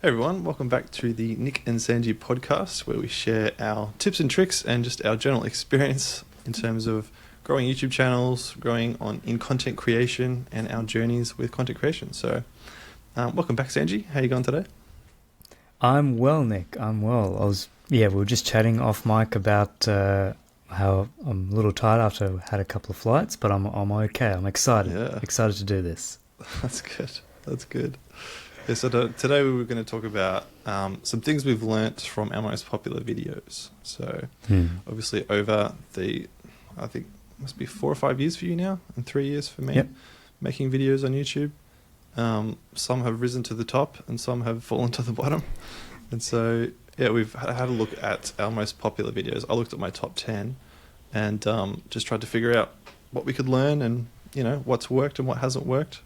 Hey everyone, welcome back to the Nick and Sanjee podcast, where we share our tips and tricks and just our general experience in terms of growing YouTube channels, growing in content creation, and our journeys with content creation. So, welcome back, Sanjee. How are you going today? I'm well, Nick. I'm well. We were just chatting off mic about how I'm a little tired after I had a couple of flights, but I'm okay. I'm excited. Yeah, Excited to do this. that's good. That's good. Yeah, so today we were going to talk about some things we've learnt from our most popular videos. So, obviously, over I think it must be 4 or 5 years for you now, and 3 years for me, making videos on YouTube. Some have risen to the top, and some have fallen to the bottom. And so, yeah, we've had a look at our most popular videos. I looked at my top 10, and just tried to figure out what we could learn, and what's worked and what hasn't worked.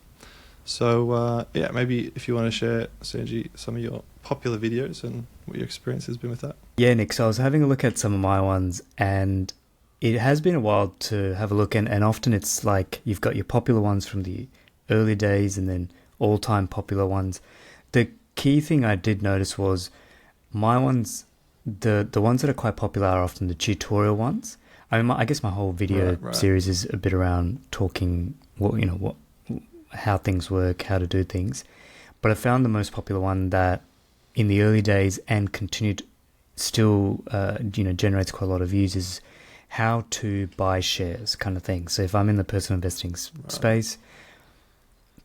So, maybe if you want to share, Sanjee, some of your popular videos and what your experience has been with that. Yeah, Nick, so I was having a look at some of my ones, and it has been a while to have a look, and often it's like you've got your popular ones from the early days and then all-time popular ones. The key thing I did notice was my ones, the ones that are quite popular are often the tutorial ones. I guess my whole video series is a bit around talking how things work, how to do things. But I found the most popular one that in the early days and continued still generates quite a lot of views is how to buy shares kind of thing. So if I'm in the personal investing space,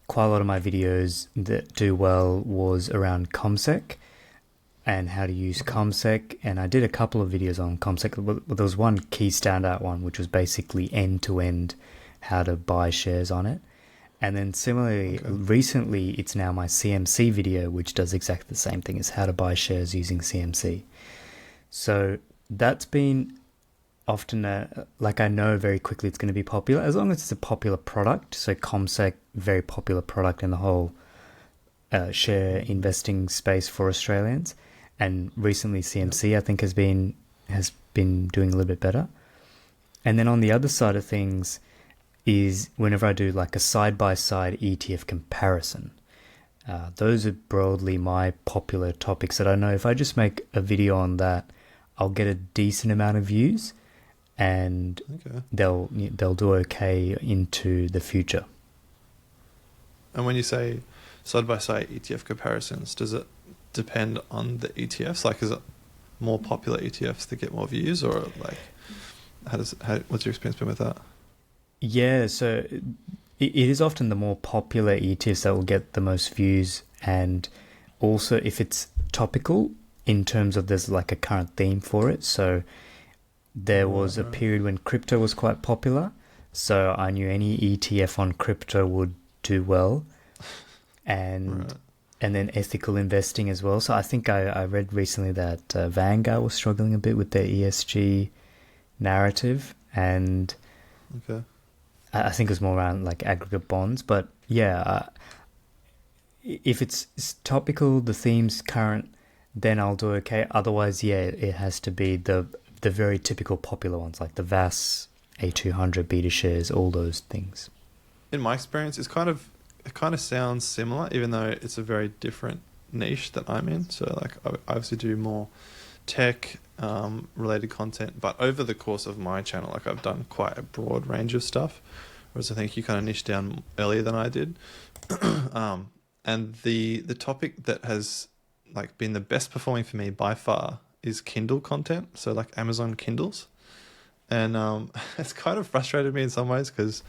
quite a lot of my videos that do well was around ComSec and how to use ComSec. And I did a couple of videos on ComSec, but there was one key standout one, which was basically end-to-end how to buy shares on it. And then similarly, recently, it's now my CMC video, which does exactly the same thing as how to buy shares using CMC. So that's been often, I know very quickly it's going to be popular, as long as it's a popular product. So ComSec, very popular product in the whole share investing space for Australians. And recently CMC, I think, has been doing a little bit better. And then on the other side of things is whenever I do like a side-by-side ETF comparison. Those are broadly my popular topics that I know if I just make a video on that, I'll get a decent amount of views and they'll do okay into the future. And when you say side-by-side ETF comparisons, does it depend on the ETFs? Like, is it more popular ETFs that get more views, or like, what's your experience been with that? Yeah, so it is often the more popular ETFs that will get the most views, and also if it's topical in terms of there's like a current theme for it. So there was a period when crypto was quite popular, so I knew any ETF on crypto would do well, and then ethical investing as well. So I think I read recently that Vanguard was struggling a bit with their ESG narrative, and I think it was more around like aggregate bonds. But yeah, if it's topical, the theme's current, then I'll do okay. Otherwise, yeah, it has to be the very typical popular ones like the VAS, A200, beta shares, all those things. In my experience, it kind of sounds similar, even though it's a very different niche that I'm in. So like I obviously do more tech related content, but over the course of my channel, like I've done quite a broad range of stuff, whereas I think you kind of niched down earlier than I did. And the topic that has like been the best performing for me by far is Kindle content, so like Amazon Kindles. And it's kind of frustrated me in some ways because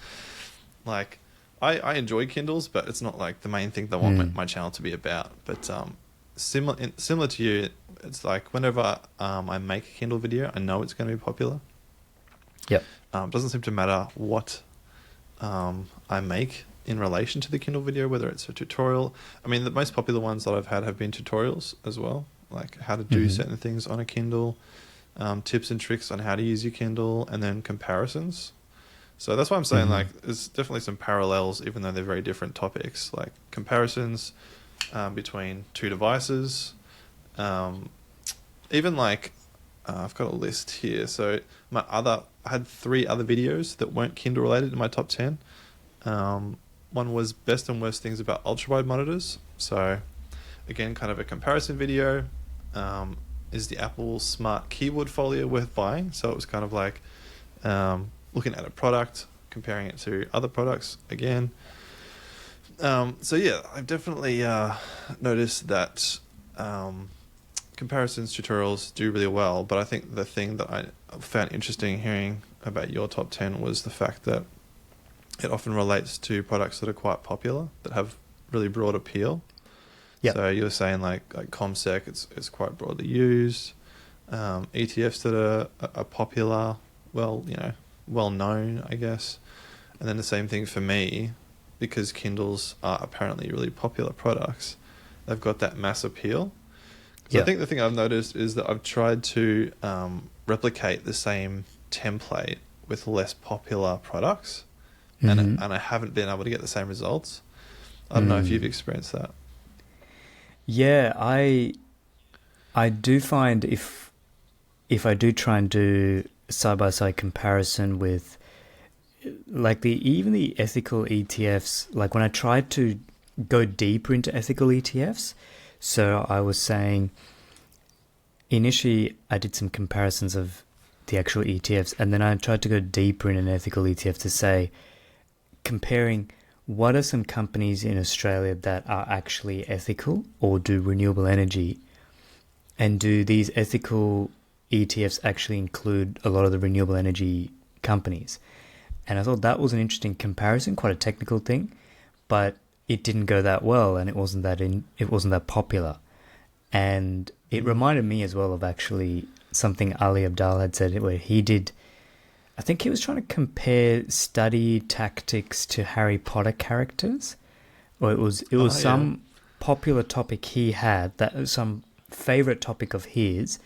like I enjoy Kindles, but it's not like the main thing that I want my channel to be about. But similar to you, it's like whenever I make a Kindle video, I know it's going to be popular. Yep. It doesn't seem to matter what I make in relation to the Kindle video, whether it's a tutorial. I mean, the most popular ones that I've had have been tutorials as well, like how to do certain things on a Kindle, tips and tricks on how to use your Kindle, and then comparisons. So that's why I'm saying like there's definitely some parallels, even though they're very different topics, like comparisons between two devices. Even like I've got a list here. So I had 3 other videos that weren't Kindle related in my top 10. One was best and worst things about ultrawide monitors. So again, kind of a comparison video. Is the Apple Smart Keyboard Folio worth buying? So it was kind of like looking at a product, comparing it to other products again. So yeah, I've definitely noticed that comparisons tutorials do really well, but I think the thing that I found interesting hearing about your top 10 was the fact that it often relates to products that are quite popular, that have really broad appeal. Yep. So you were saying like ComSec, it's quite broadly used. ETFs that are popular, well known, I guess. And then the same thing for me, because Kindles are apparently really popular products. They've got that mass appeal. So I think the thing I've noticed is that I've tried to replicate the same template with less popular products, and I haven't been able to get the same results. I don't know if you've experienced that. Yeah, I do find if I do try and do side-by-side comparison with like even the ethical ETFs, like when I tried to go deeper into ethical ETFs, so I was saying initially I did some comparisons of the actual ETFs, and then I tried to go deeper in an ethical ETF to say, comparing what are some companies in Australia that are actually ethical or do renewable energy, and do these ethical ETFs actually include a lot of the renewable energy companies? And I thought that was an interesting comparison, quite a technical thing, but it didn't go that well, and it wasn't that popular. And it reminded me as well of actually something Ali Abdaal had said, where he did, I think he was trying to compare study tactics to Harry Potter characters, or it was some popular topic he had, that was some favorite topic of his,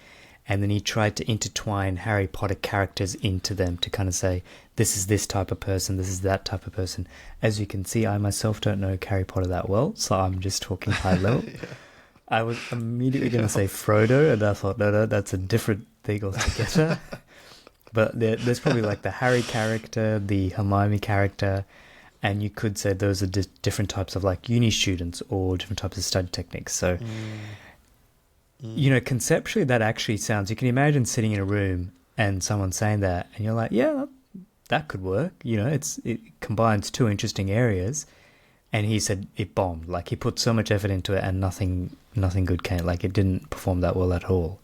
and then he tried to intertwine Harry Potter characters into them to kind of say, this is this type of person, this is that type of person. As you can see, I myself don't know Harry Potter that well, so I'm just talking high level. I was immediately going to say Frodo, and I thought, no, that's a different thing altogether. But there's probably like the Harry character, the Hermione character, and you could say those are different types of like uni students or different types of study techniques. So, conceptually that actually sounds, you can imagine sitting in a room and someone saying that, and you're like, yeah, that could work. It combines two interesting areas. And he said it bombed. Like, he put so much effort into it and nothing good came. Like, it didn't perform that well at all.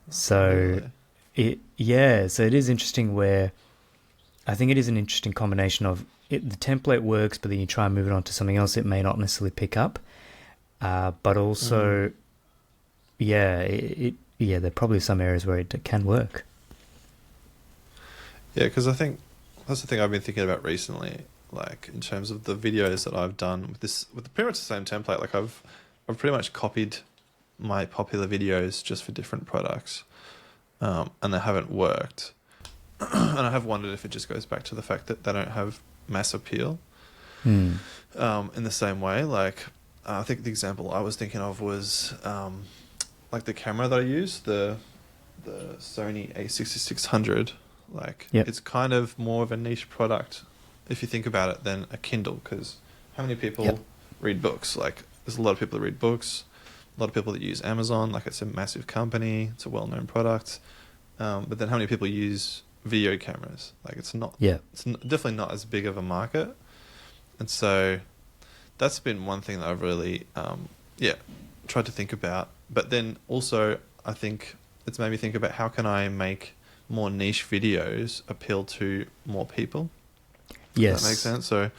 So, so it is interesting where I think it is an interesting combination of the template works, but then you try and move it on to something else, it may not necessarily pick up. But also, there are probably some areas where it can work. Yeah, because I think that's the thing I've been thinking about recently. Like, in terms of the videos that I've done with pretty much the same template, like I've pretty much copied my popular videos just for different products, and they haven't worked. And I have wondered if it just goes back to the fact that they don't have mass appeal. In the same way, like I think the example I was thinking of was like the camera that I use, the Sony A6600. Like, it's kind of more of a niche product, if you think about it, than a Kindle, because how many people read books? Like, there's a lot of people that read books, a lot of people that use Amazon, like it's a massive company, it's a well-known product, but then how many people use video cameras? Like, it's definitely not as big of a market. And so that's been one thing that I've really tried to think about. But then also I think it's made me think about how can I make more niche videos appeal to more people. Yes. Does that make sense? So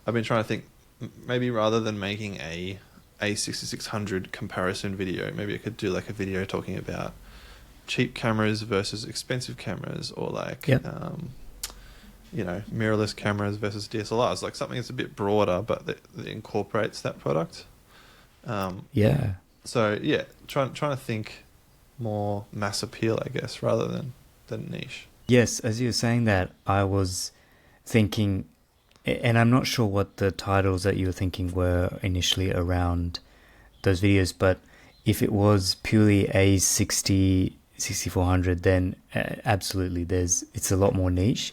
I've been trying to think, maybe rather than making a A6600 comparison video, maybe I could do like a video talking about cheap cameras versus expensive cameras, or like mirrorless cameras versus DSLRs, like something that's a bit broader but that incorporates that product. So trying to think more mass appeal, I guess, rather than niche. Yes, as you were saying that, I was thinking, and I'm not sure what the titles that you were thinking were initially around those videos, but if it was purely A6400, then absolutely it's a lot more niche.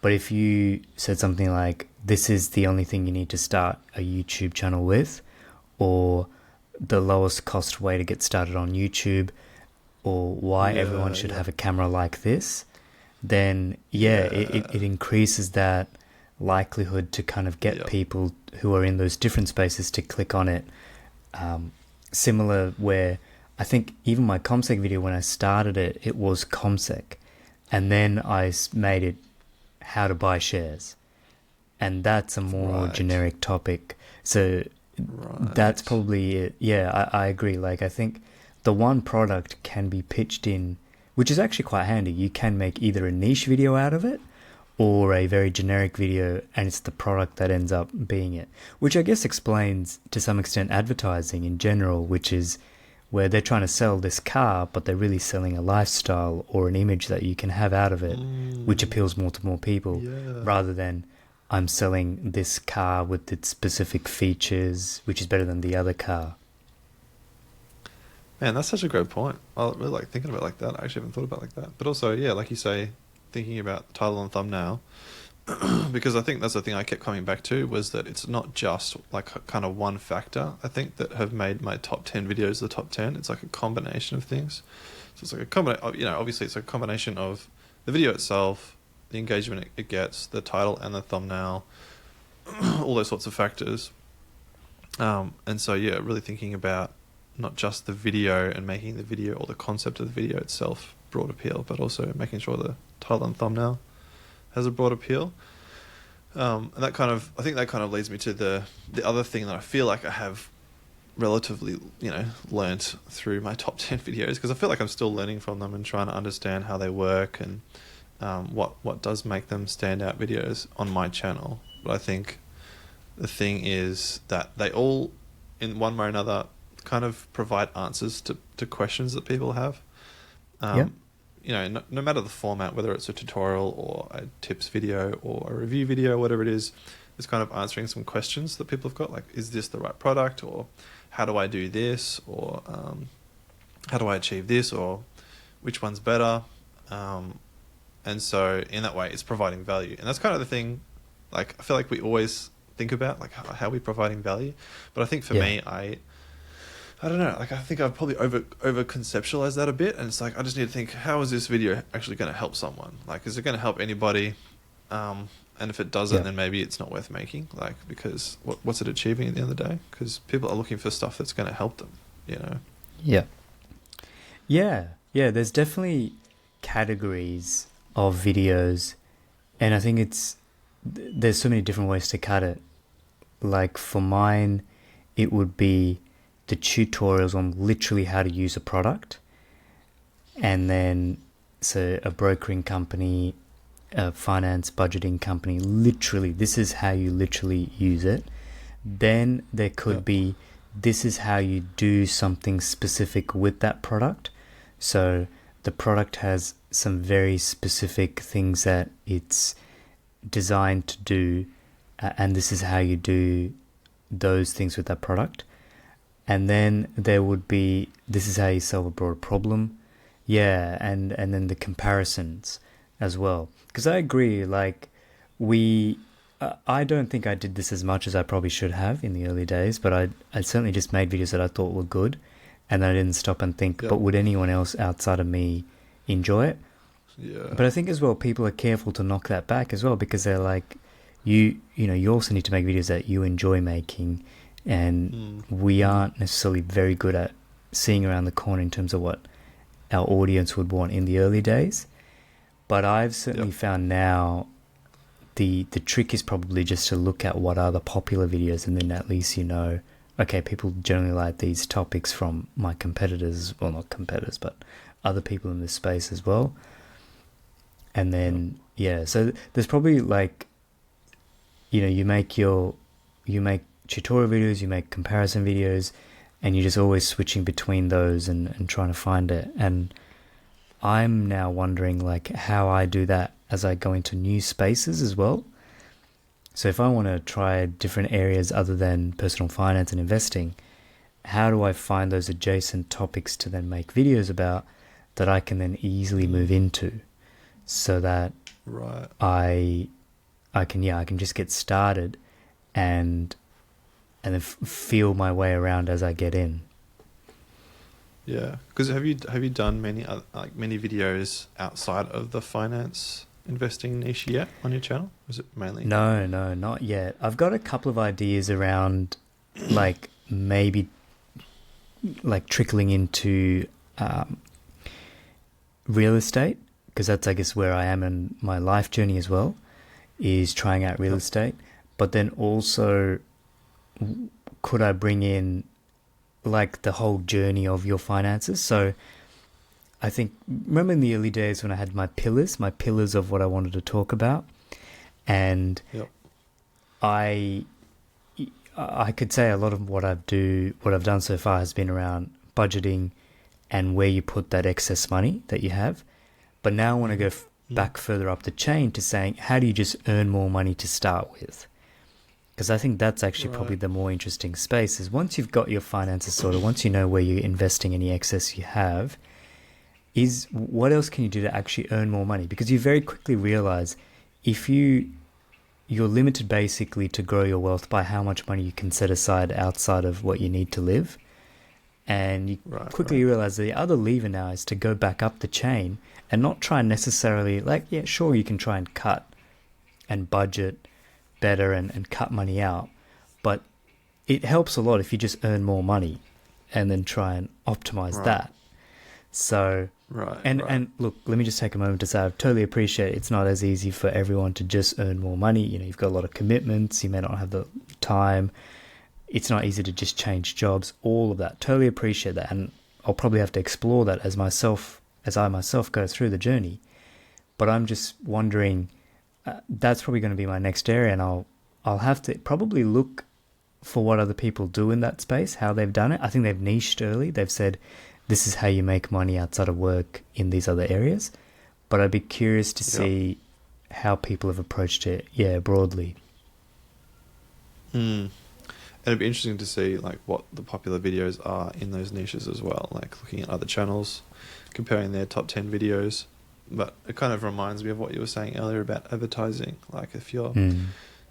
But if you said something like, this is the only thing you need to start a YouTube channel with, or the lowest cost way to get started on YouTube, or why everyone should have a camera like this, then it increases that likelihood to kind of get people who are in those different spaces to click on it. Similar where I think even my ComSec video, when I started it, it was ComSec, and then I made it how to buy shares, and that's a more generic topic. So that's probably it. Yeah, I agree. Like, I think the one product can be pitched in, which is actually quite handy. You can make either a niche video out of it or a very generic video, and it's the product that ends up being it, which I guess explains to some extent advertising in general, which is where they're trying to sell this car, but they're really selling a lifestyle or an image that you can have out of it, which appeals more to more people, rather than I'm selling this car with its specific features, which is better than the other car. Man, that's such a great point. I really like thinking about it like that. I actually haven't thought about it like that. But also, yeah, like you say, thinking about the title and thumbnail, because I think that's the thing I kept coming back to, was that it's not just like kind of one factor, I think, that have made my top 10 videos the top 10. It's like a combination of things. So it's like a combination, you know, obviously it's a combination of the video itself, the engagement it gets, the title and the thumbnail, all those sorts of factors. And so, yeah, really thinking about not just the video and making the video or the concept of the video itself broad appeal, but also making sure the title and thumbnail has a broad appeal. And that kind of, I think that kind of leads me to the other thing that I feel like I have relatively, you know, learnt through my top 10 videos, because I feel like I'm still learning from them and trying to understand how they work and what does make them stand out videos on my channel. But I think the thing is that they all, in one way or another, kind of provide answers to questions that people have. You know, no matter the format, whether it's a tutorial or a tips video or a review video, whatever it is, it's kind of answering some questions that people have got, like, is this the right product, or how do I do this, or how do I achieve this, or which one's better? And so in that way, it's providing value. And that's kind of the thing, like, I feel like we always think about, like, how we're providing value. But I think for me, I don't know, like, I think I've probably over conceptualized that a bit, and it's like, I just need to think, how is this video actually going to help someone? Like, is it going to help anybody? And if it doesn't, then maybe it's not worth making, like, because what's it achieving at the end of the day? Because people are looking for stuff that's going to help them, you know? Yeah, there's definitely categories of videos, and I think there's so many different ways to cut it. Like, for mine, it would be the tutorials on literally how to use a product, and then so a brokering company, a finance budgeting company, literally this is how you literally use it. Then there could be, this is how you do something specific with that product. So the product has some very specific things that it's designed to do, and this is how you do those things with that product. And then there would be, this is how you solve a broader problem. And then the comparisons as well. Because I agree, like, I don't think I did this as much as I probably should have in the early days, but I certainly just made videos that I thought were good, and I didn't stop and think, but would anyone else outside of me enjoy it? But I think as well, people are careful to knock that back as well, because they're like, you know, you also need to make videos that you enjoy making. And we aren't necessarily very good at seeing around the corner in terms of what our audience would want in the early days. But I've certainly found now the trick is probably just to look at what are the popular videos, and then at least you know, okay, people generally like these topics from my competitors, well, not competitors, but other people in this space as well. And then, so there's probably, like, you know, you make tutorial videos, you make comparison videos, and you're just always switching between those and trying to find it. And I'm now wondering, like, how I do that as I go into new spaces as well. So if I want to try different areas other than personal finance and investing, how do I find those adjacent topics to then make videos about that I can then easily move into, so that I can just get started and and then feel my way around as I get in. Yeah, because have you done many many videos outside of the finance investing niche yet on your channel? Or is it mainly? No, not yet. I've got a couple of ideas around, like maybe like trickling into real estate, because that's, I guess, where I am in my life journey as well, is trying out real estate. But then also, could I bring in like the whole journey of your finances? So I think, remember in the early days when I had my pillars of what I wanted to talk about, and Yep. I could say a lot of what I've done so far has been around budgeting and where you put that excess money that you have. But now I want to go back further up the chain to saying, how do you just earn more money to start with? Because I think that's actually probably the more interesting space, is once you've got your finances sorted, once you know where you're investing any excess you have, is what else can you do to actually earn more money? Because you very quickly realize if you're limited basically to grow your wealth by how much money you can set aside outside of what you need to live. And you quickly realize the other lever now is to go back up the chain and not try and necessarily, like, yeah, sure, you can try and cut and budget better and cut money out, but it helps a lot if you just earn more money and then try and optimize that. So, and look, let me just take a moment to say I totally appreciate it's not as easy for everyone to just earn more money. You know, you've got a lot of commitments, you may not have the time, it's not easy to just change jobs, all of that. Totally appreciate that, and I'll probably have to explore that as I myself go through the journey. But I'm just wondering, that's probably going to be my next area, and I'll have to probably look for what other people do in that space, how they've done it. I think they've niched early. They've said, this is how you make money outside of work in these other areas. But I'd be curious to see how people have approached it, broadly. And it'd be interesting to see like what the popular videos are in those niches as well, like looking at other channels, comparing their top 10 videos. But it kind of reminds me of what you were saying earlier about advertising. Like if you're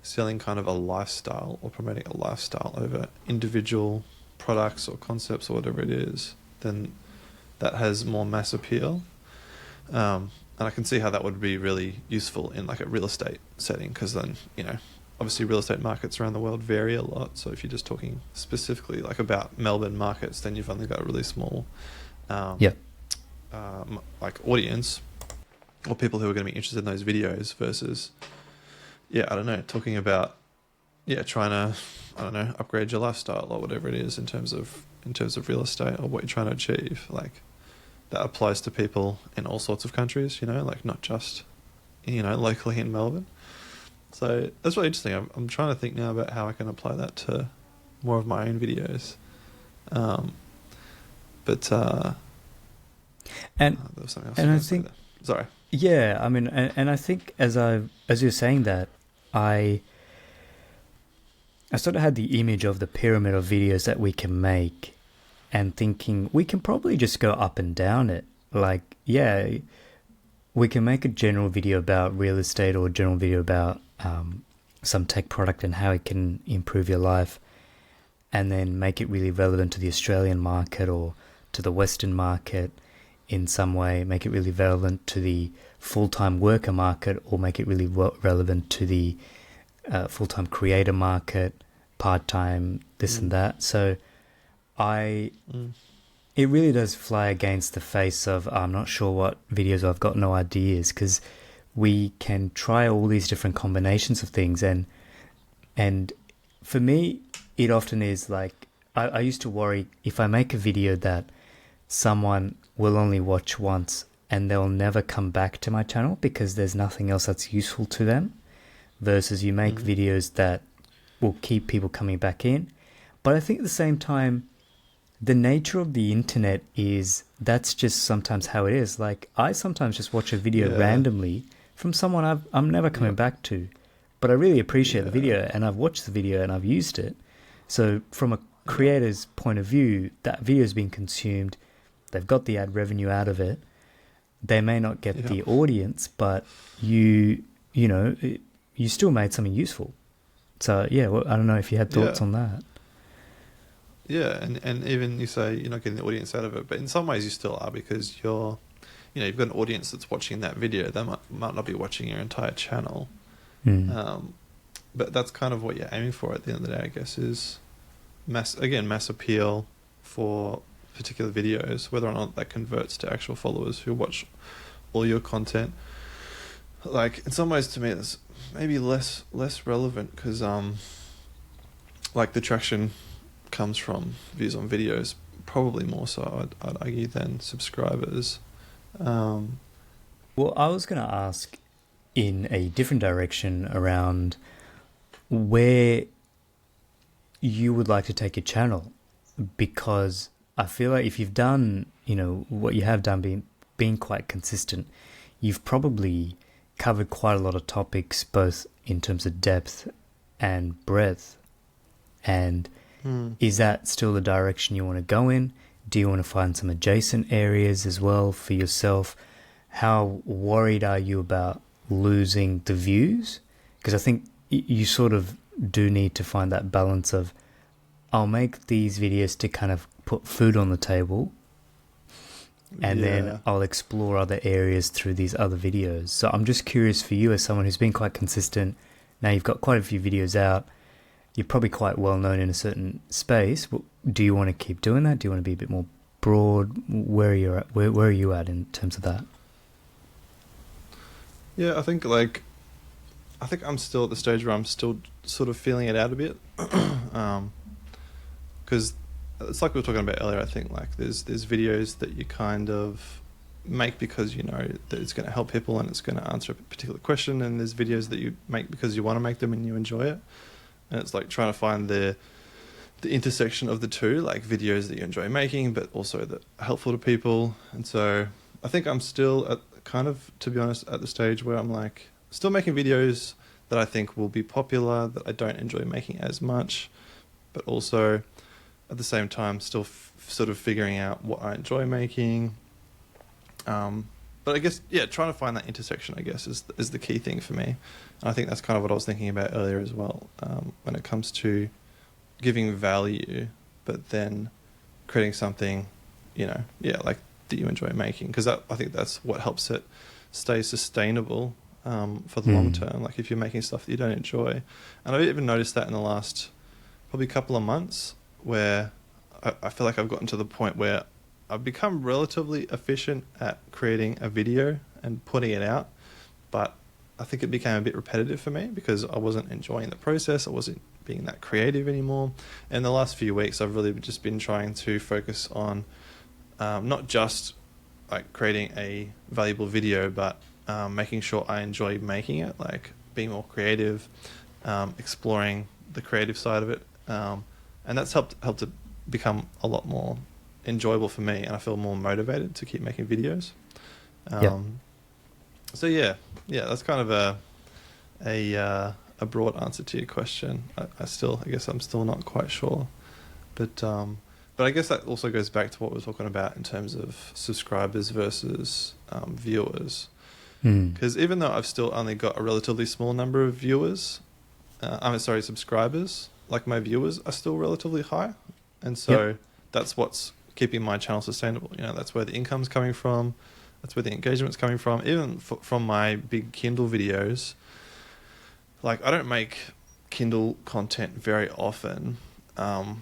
selling kind of a lifestyle or promoting a lifestyle over individual products or concepts or whatever it is, then that has more mass appeal. And I can see how that would be really useful in like a real estate setting, because then, you know, obviously real estate markets around the world vary a lot. So if you're just talking specifically like about Melbourne markets, then you've only got a really small like audience or people who are going to be interested in those videos versus, I don't know, talking about, trying to, I don't know, upgrade your lifestyle or whatever it is in terms of real estate or what you're trying to achieve. Like that applies to people in all sorts of countries, you know, like not just, you know, locally in Melbourne. So that's really interesting. I'm trying to think now about how I can apply that to more of my own videos. There was something else. And I think, sorry. Yeah, I mean, and I think as you're saying that, I sort of had the image of the pyramid of videos that we can make, and thinking we can probably just go up and down it. Like, we can make a general video about real estate or a general video about some tech product and how it can improve your life, and then make it really relevant to the Australian market or to the Western market in some way, make it really relevant to the full-time worker market, or make it really relevant to the full-time creator market, part-time, this and that. So it really does fly against the face of, I'm not sure what videos, I've got no ideas, because we can try all these different combinations of things. And for me, it often is like, I used to worry if I make a video that someone will only watch once and they'll never come back to my channel because there's nothing else that's useful to them, versus you make videos that will keep people coming back in. But I think at the same time, the nature of the internet is that's just sometimes how it is. Like I sometimes just watch a video randomly from someone I'm never coming back to, but I really appreciate the video and I've watched the video and I've used it. So from a creator's point of view, that video is being consumed. They've got the ad revenue out of it. They may not get the audience, but you still made something useful. So I don't know if you had thoughts on that. Yeah, and even you say you're not getting the audience out of it, but in some ways you still are, because you've got an audience that's watching that video. They might not be watching your entire channel. Mm. Um, but that's kind of what you're aiming for at the end of the day, I guess, is mass appeal for particular videos, whether or not that converts to actual followers who watch all your content. Like, in some ways, to me, it's maybe less relevant, because like, the traction comes from views on videos, probably more so, I'd argue, than subscribers. Well, I was going to ask in a different direction around where you would like to take your channel, because I feel like if you've done, what you have done, being quite consistent, you've probably covered quite a lot of topics, both in terms of depth and breadth. And is that still the direction you want to go in? Do you want to find some adjacent areas as well for yourself? How worried are you about losing the views? Because I think you sort of do need to find that balance of, I'll make these videos to kind of put food on the table, and then I'll explore other areas through these other videos. So I'm just curious for you, as someone who's been quite consistent. Now you've got quite a few videos out. You're probably quite well known in a certain space. Do you want to keep doing that? Do you want to be a bit more broad? Where are you at in terms of that? Yeah, I think I'm still at the stage where I'm still sort of feeling it out a bit, because it's like we were talking about earlier. I think, like, there's videos that you kind of make because you know that it's going to help people and it's going to answer a particular question, and there's videos that you make because you want to make them and you enjoy it. And it's like trying to find the intersection of the two, like videos that you enjoy making, but also that are helpful to people. And so I think I'm still at kind of, to be honest, at the stage where I'm like still making videos that I think will be popular, that I don't enjoy making as much, but also at the same time still sort of figuring out what I enjoy making. But I guess, trying to find that intersection, I guess, is the key thing for me. And I think that's kind of what I was thinking about earlier as well, when it comes to giving value, but then creating something, like that you enjoy making. Because I think that's what helps it stay sustainable for the long term. Like, if you're making stuff that you don't enjoy. And I've even noticed that in the last probably couple of months, where I feel like I've gotten to the point where I've become relatively efficient at creating a video and putting it out, but I think it became a bit repetitive for me because I wasn't enjoying the process. I wasn't being that creative anymore. And the last few weeks, I've really just been trying to focus on not just like creating a valuable video, but making sure I enjoy making it, like being more creative, exploring the creative side of it. And that's helped it become a lot more enjoyable for me, and I feel more motivated to keep making videos. So that's kind of a broad answer to your question. I guess I'm still not quite sure, but I guess that also goes back to what we were talking about in terms of subscribers versus viewers. Because even though I've still only got a relatively small number of subscribers, like, my viewers are still relatively high, and so that's what's keeping my channel sustainable. That's where the income's coming from. That's where the engagement's coming from. Even from my big Kindle videos, like, I don't make Kindle content very often, and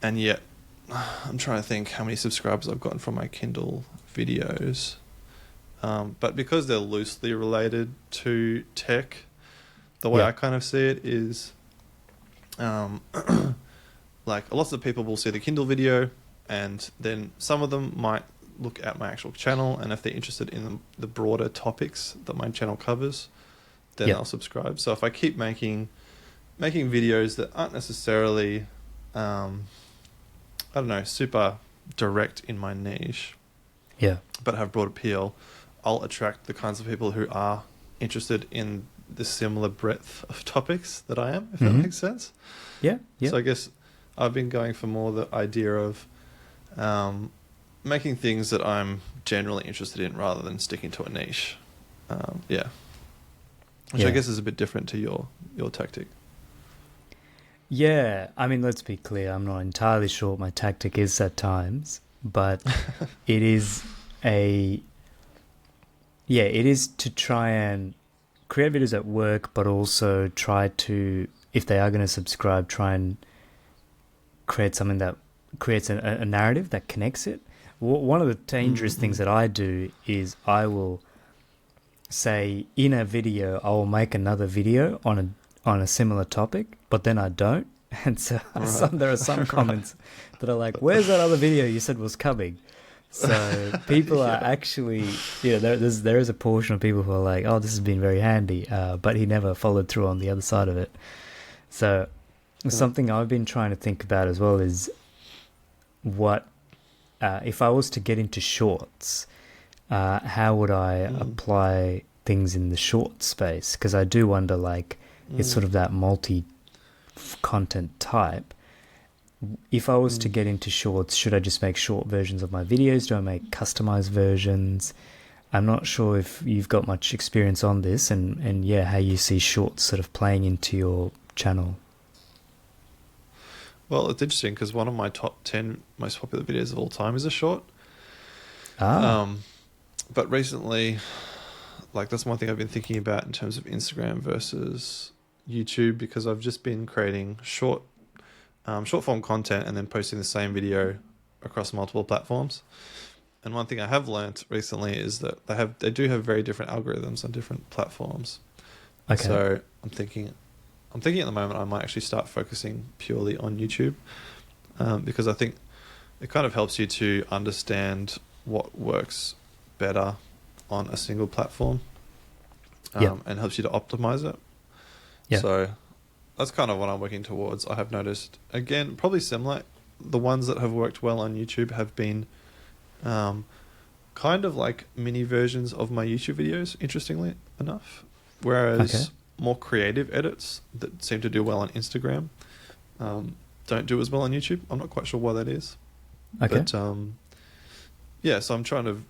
yet I'm trying to think how many subscribers I've gotten from my Kindle videos. But because they're loosely related to tech, the way I kind of see it is, like, lots of people will see the Kindle video, and then some of them might look at my actual channel, and if they're interested in the broader topics that my channel covers, then I'll subscribe. So if I keep making videos that aren't necessarily, super direct in my niche, but have broad appeal, I'll attract the kinds of people who are interested in the similar breadth of topics that I am, if that makes sense. So I guess I've been going for more the idea of making things that I'm generally interested in rather than sticking to a niche. Which I guess is a bit different to your tactic. Yeah, I mean, let's be clear. I'm not entirely sure what my tactic is at times, but it is a it is to try and create videos at work, but also try to, if they are going to subscribe, try and create something that creates a narrative that connects it. One of the dangerous things that I do is I will say in a video I will make another video on a similar topic, but then I don't. And so there are some comments that are like, "Where's that other video you said was coming?" So people are actually, there is a portion of people who are like, "Oh, this has been very handy," but he never followed through on the other side of it. So something I've been trying to think about as well is what if I was to get into shorts, how would I apply things in the short space? Because I do wonder, like, it's sort of that multi-content type. If I was to get into shorts, should I just make short versions of my videos? Do I make customized versions? I'm not sure if you've got much experience on this and how you see shorts sort of playing into your channel. Well, it's interesting because one of my top 10 most popular videos of all time is a short. But recently, like, that's one thing I've been thinking about in terms of Instagram versus YouTube, because I've just been creating short form content and then posting the same video across multiple platforms. And one thing I have learnt recently is that they do have very different algorithms on different platforms. Okay. So I'm thinking at the moment I might actually start focusing purely on YouTube, because I think it kind of helps you to understand what works better on a single platform, and helps you to optimize it. Yeah. So that's kind of what I'm working towards. I have noticed, again, probably similar. The ones that have worked well on YouTube have been kind of like mini versions of my YouTube videos, interestingly enough. Whereas more creative edits that seem to do well on Instagram don't do as well on YouTube. I'm not quite sure why that is. Okay. But so I'm trying to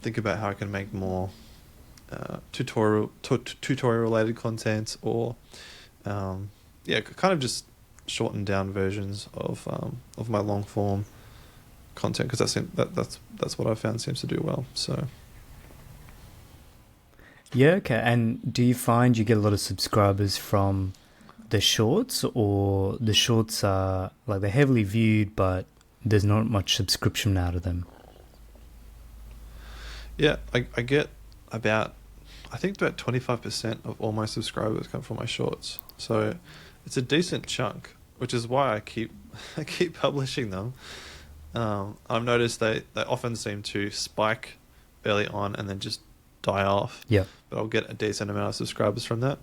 think about how I can make more tutorial related content, or kind of just shortened down versions of my long form content, because that's what I've found seems to do well. So okay. And do you find you get a lot of subscribers from the shorts, or the shorts are like they're heavily viewed but there's not much subscription out of them? Yeah, I get about 25% of all my subscribers come from my shorts. So it's a decent chunk, which is why I keep publishing them. I've noticed they often seem to spike early on and then just die off. Yeah. But I'll get a decent amount of subscribers from that.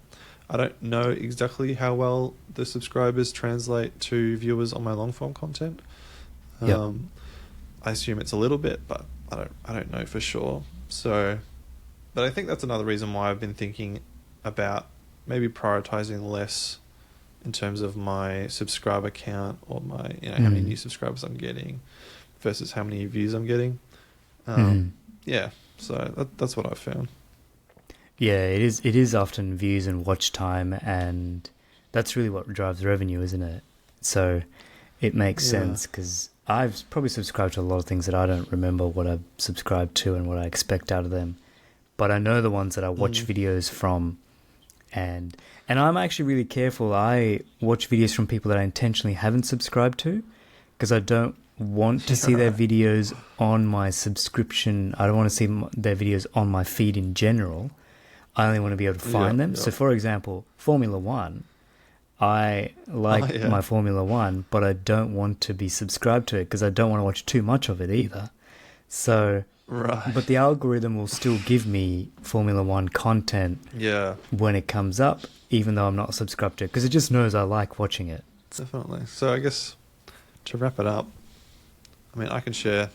I don't know exactly how well the subscribers translate to viewers on my long form content. I assume it's a little bit, but I don't know for sure. So, but I think that's another reason why I've been thinking about maybe prioritizing less in terms of my subscriber count, or my how many new subscribers I'm getting versus how many views I'm getting. So that's what I've found. Yeah, it is often views and watch time, and that's really what drives revenue, isn't it? So it makes sense, because I've probably subscribed to a lot of things that I don't remember what I've subscribed to and what I expect out of them. But I know the ones that I watch videos from, and I'm actually really careful. I watch videos from people that I intentionally haven't subscribed to, because I don't want to see their videos on my subscription. I don't want to see their videos on my feed in general. I only want to be able to find them. So, for example, Formula One. I like my Formula One, but I don't want to be subscribed to it because I don't want to watch too much of it either. So, but the algorithm will still give me Formula One content when it comes up, even though I'm not subscribed to it, because it just knows I like watching it. Definitely. So I guess to wrap it up, I mean, I can share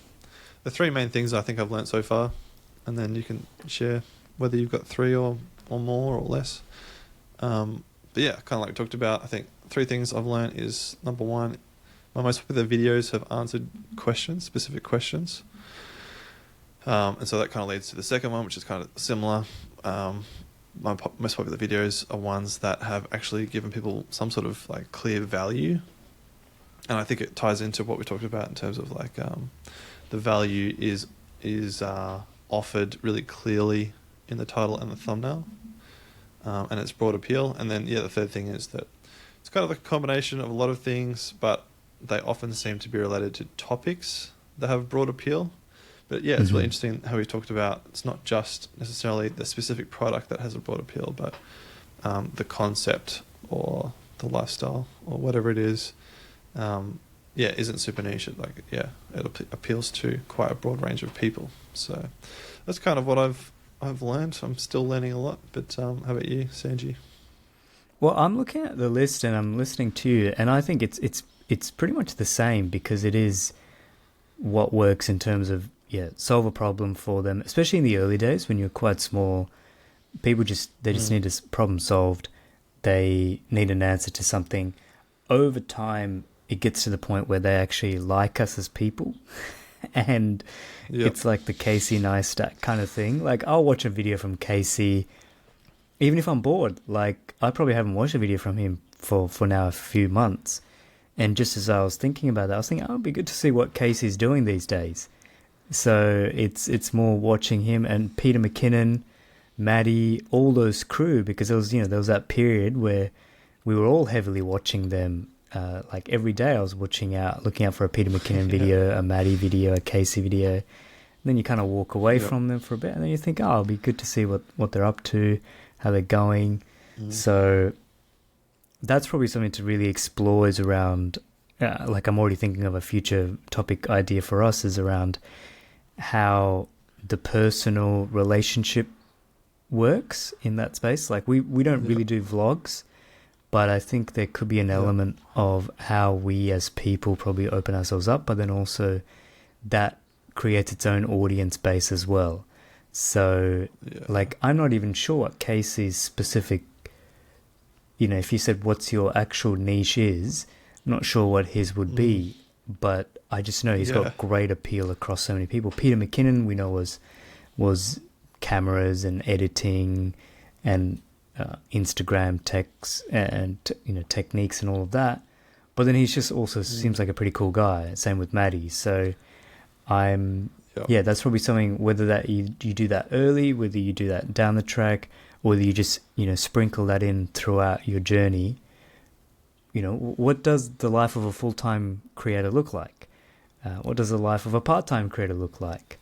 the three main things I think I've learnt so far, and then you can share whether you've got three or more or less. But yeah, kind of like we talked about, I think three things I've learned is, number one, my most popular videos have answered specific questions. And so that kind of leads to the second one, which is kind of similar. most popular videos are ones that have actually given people some sort of like clear value, and I think it ties into what we talked about in terms of like the value is offered really clearly in the title and the thumbnail, and its broad appeal. And then the third thing is that it's kind of like a combination of a lot of things, but they often seem to be related to topics that have broad appeal. But yeah, it's really interesting how we talked about it's not just necessarily the specific product that has a broad appeal, but the concept or the lifestyle or whatever it is, isn't super niche. It appeals to quite a broad range of people. So that's kind of what I've learned. I'm still learning a lot. But how about you, Sanjee? Well, I'm looking at the list and I'm listening to you, and I think it's pretty much the same, because it is what works in terms of solve a problem for them, especially in the early days when you're quite small. People just need a problem solved. They need an answer to something. Over time, it gets to the point where they actually like us as people, and it's like the Casey Neistat kind of thing. Like, I'll watch a video from Casey, even if I'm bored. Like, I probably haven't watched a video from him for now a few months. And just as I was thinking about that, I was thinking, it'd be good to see what Casey's doing these days. So it's more watching him and Peter McKinnon, Maddie, all those crew, because there was that period where we were all heavily watching them. Like every day I was looking out for a Peter McKinnon video, a Maddie video, a Casey video. And then you kind of walk away from them for a bit, and then you think, it'll be good to see what they're up to, how they're going. So that's probably something to really explore, is around, like I'm already thinking of a future topic idea for us, is around how the personal relationship works in that space. Like we don't really do vlogs, but I think there could be an element of how we as people probably open ourselves up, but then also that creates its own audience base as well. So like, I'm not even sure what Casey's specific, if you said what's your actual niche is, I'm not sure what his would be, but I just know he's got great appeal across so many people. Peter McKinnon, we know, was cameras and editing and Instagram texts and techniques and all of that. But then he's just also seems like a pretty cool guy. Same with Maddie. So that's probably something, whether that you do that early, whether you do that down the track, or whether you just sprinkle that in throughout your journey. What does the life of a full-time creator look like? What does the life of a part-time creator look like?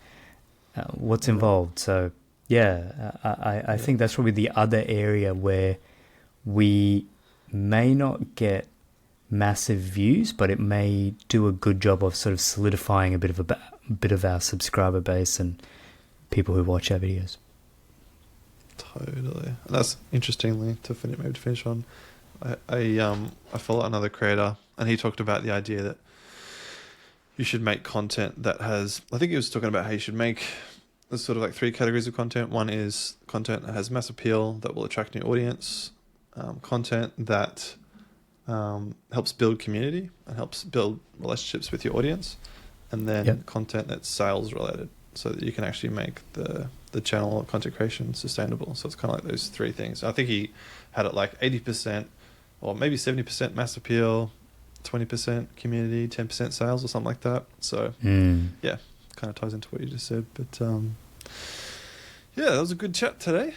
What's involved? So I think that's probably the other area where we may not get massive views, but it may do a good job of sort of solidifying a bit of our subscriber base and people who watch our videos. Totally. And that's interestingly to finish on. I follow another creator, and he talked about the idea that you should make content that has, I think he was talking about how you should make, there's sort of like three categories of content. One is content that has mass appeal, that will attract new audience, content that helps build community and helps build relationships with your audience, and then content that's sales related, so that you can actually make the channel or content creation sustainable. So it's kind of like those three things. I think he had it like 80% or maybe 70% mass appeal, 20% community, 10% sales, or something like that. So kind of ties into what you just said. But that was a good chat today.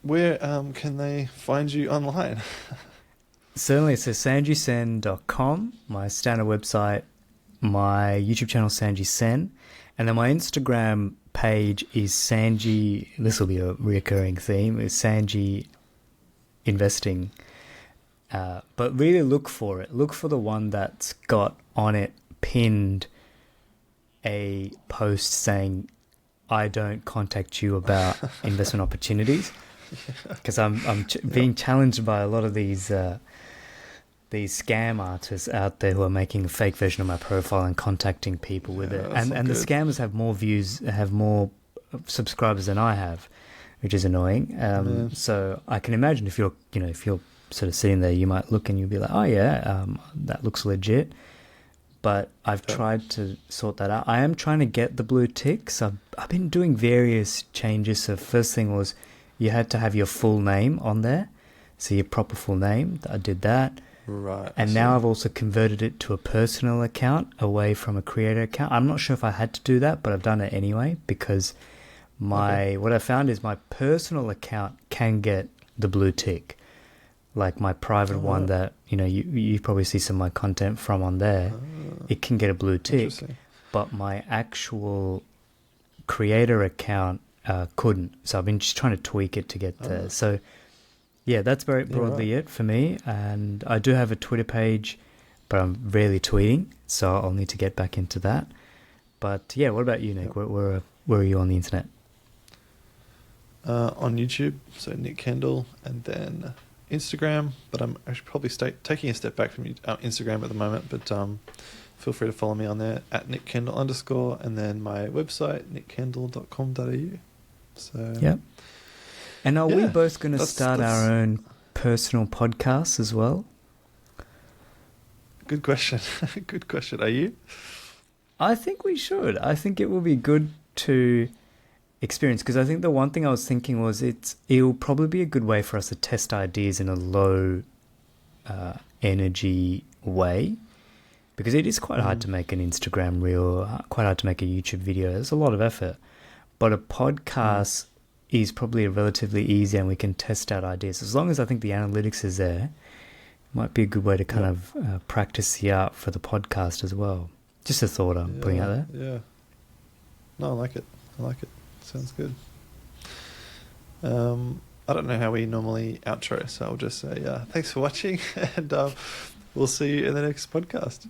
Where can they find you online? Certainly, so sanjeesen.com, my standard website, my YouTube channel, Sanjee Sen, and then my Instagram page is Sanjee, this will be a reoccurring theme, is Sanjee Investing. But really look for it. Look for the one that's got on it pinned a post saying, I don't contact you about investment opportunities. Because I'm being challenged by a lot of these scam artists out there who are making a fake version of my profile and contacting people with it. And the scammers have more views, have more subscribers than I have, which is annoying. So I can imagine if you're sort of sitting there, you might look and you'll be like, that looks legit. But I've tried to sort that out. I am trying to get the blue ticks. I've been doing various changes. So first thing was, you had to have your full name on there. So your proper full name. I did that. Right. And now I've also converted it to a personal account away from a creator account. I'm not sure if I had to do that, but I've done it anyway because what I found is my personal account can get the blue tick. Like my private one that, you probably see some of my content from on there. It can get a blue tick, but my actual creator account couldn't. So I've been just trying to tweak it to get there. So yeah, that's very broadly it for me. And I do have a Twitter page, but I'm rarely tweeting, so I'll need to get back into that. But yeah, what about you, Nick? Yep. Where are you on the internet? On YouTube, so Nick Kendall, and then Instagram. But I should probably taking a step back from Instagram at the moment. But feel free to follow me on there at @NickKendall_, and then my website nickkendall.com.au. So yep. And are we both going to start our own personal podcasts as well? Good question. Good question. Are you? I think we should. I think it will be good to experience, because I think the one thing I was thinking was it'll probably be a good way for us to test ideas in a low energy way, because it is quite hard to make an Instagram reel, quite hard to make a YouTube video. There's a lot of effort. But a podcast is probably relatively easy, and we can test out ideas. As long as I think the analytics is there, it might be a good way to kind of practice the art for the podcast as well. Just a thought I'm putting out there. Yeah. No, I like it. Sounds good. I don't know how we normally outro, so I'll just say thanks for watching, and we'll see you in the next podcast.